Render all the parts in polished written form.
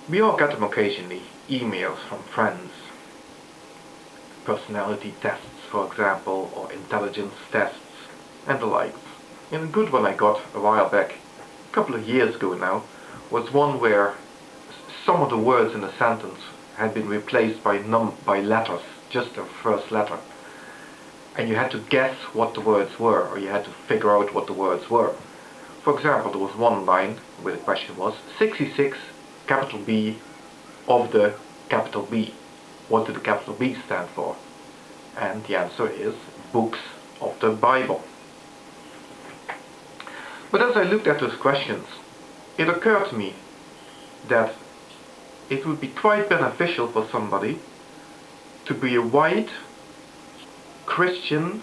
We all get them occasionally, emails from friends, personality tests for example, or intelligence tests, and the likes. And a good one I got a while back, a couple of years ago now, was one where some of the words in a sentence had been replaced by letters, just the first letter. And you had to guess what the words were, or you had to figure out what the words were. For example, there was one line where the question was 66 capital B of the capital B. What did the capital B stand for? And the answer is books of the Bible. But as I looked at those questions, it occurred to me that it would be quite beneficial for somebody to be a white Christian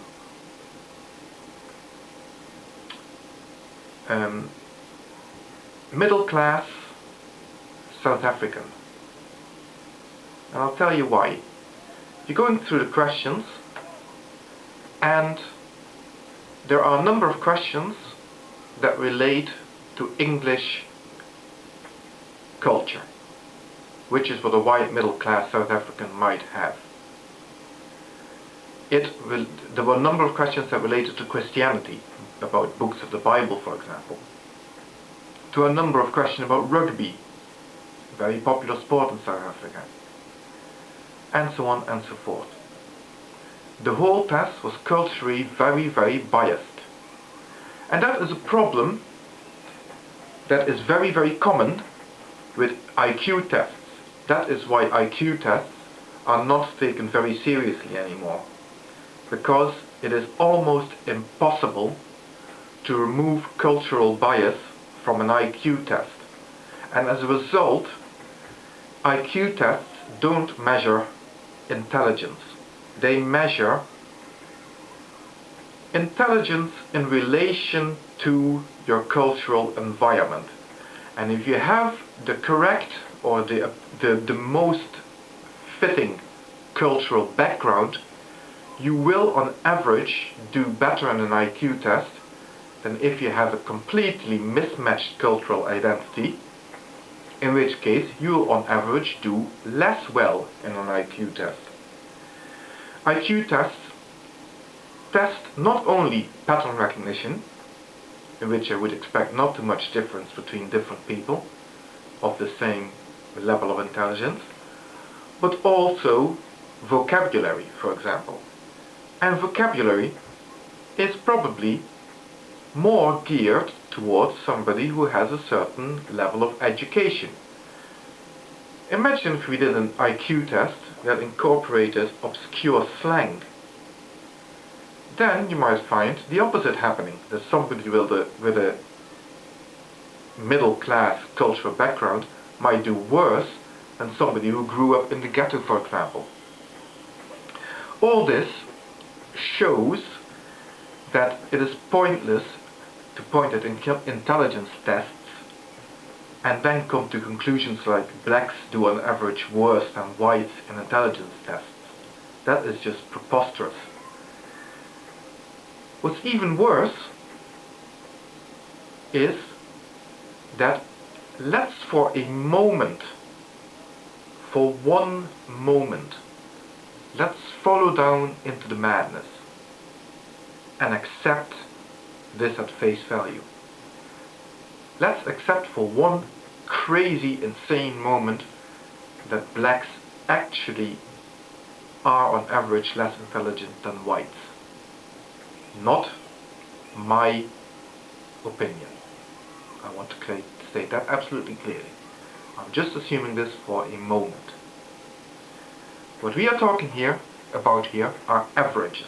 middle class South African. And I'll tell you why. You're going through the questions, and there are a number of questions that relate to English culture, which is what a white middle class South African might have. There were a number of questions that related to Christianity, about books of the Bible for example, to a number of questions about rugby, a very popular sport in South Africa, and so on and so forth. The whole test was culturally very, very biased. And that is a problem that is very, very common with IQ tests. That is why IQ tests are not taken very seriously anymore, because it is almost impossible to remove cultural bias from an IQ test. And as a result, IQ tests don't measure intelligence. They measure intelligence in relation to your cultural environment. And if you have the correct or the most fitting cultural background, you will on average do better in an IQ test than if you have a completely mismatched cultural identity, in which case you will on average do less well in an IQ test. IQ tests test not only pattern recognition, in which I would expect not too much difference between different people of the same level of intelligence, but also vocabulary, for example. And vocabulary is probably more geared towards somebody who has a certain level of education. Imagine if we did an IQ test that incorporated obscure slang. Then you might find the opposite happening, that somebody with a middle class cultural background might do worse than somebody who grew up in the ghetto, for example. All this shows that it is pointless to point at intelligence tests and then come to conclusions like blacks do on average worse than whites in intelligence tests. That is just preposterous. What's even worse is that let's for one moment, let's follow down into the madness and accept this at face value. Let's accept for one crazy, insane moment that blacks actually are on average less intelligent than whites. Not my opinion. I want to state that absolutely clearly. I'm just assuming this for a moment. What we are talking about here are averages.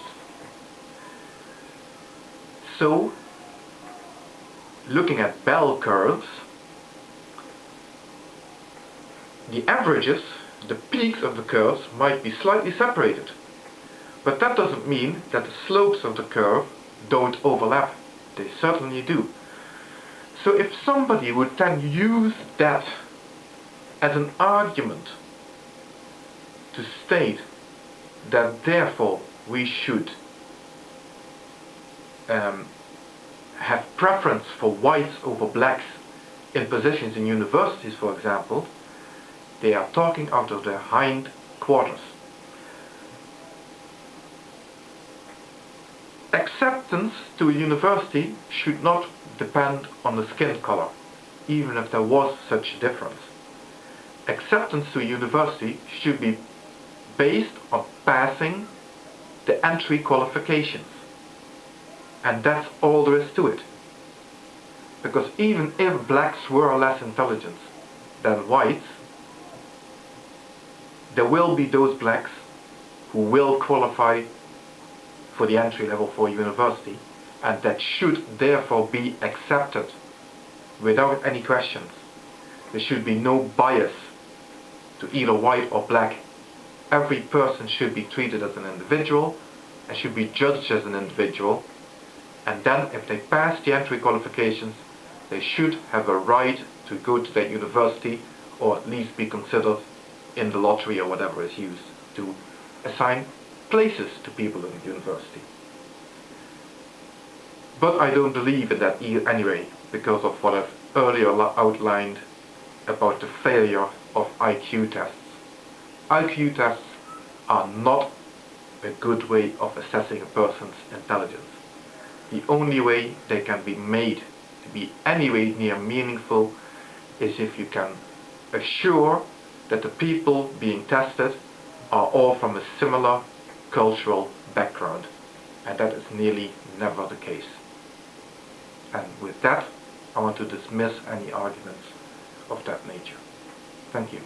So, looking at bell curves, the averages, the peaks of the curves, might be slightly separated. But that doesn't mean that the slopes of the curve don't overlap. They certainly do. So if somebody would then use that as an argument to state that therefore we should have preference for whites over blacks in positions in universities, for example, They are talking out of their hind quarters. Acceptance to a university should not depend on the skin color, even if there was such a difference. Acceptance to a university should be based on passing the entry qualifications. And that's all there is to it. Because even if blacks were less intelligent than whites, there will be those blacks who will qualify for the entry level for university, and that should therefore be accepted without any questions. There should be no bias to either white or black. Every person should be treated as an individual and should be judged as an individual, and then if they pass the entry qualifications, they should have a right to go to that university, or at least be considered in the lottery or whatever is used to assign places to people in the university. But I don't believe in that anyway, because of what I've earlier outlined about the failure of IQ tests. IQ tests are not a good way of assessing a person's intelligence. The only way they can be made to be any way near meaningful is if you can assure that the people being tested are all from a similar cultural background, and that is nearly never the case. And with that, I want to dismiss any arguments of that nature. Thank you.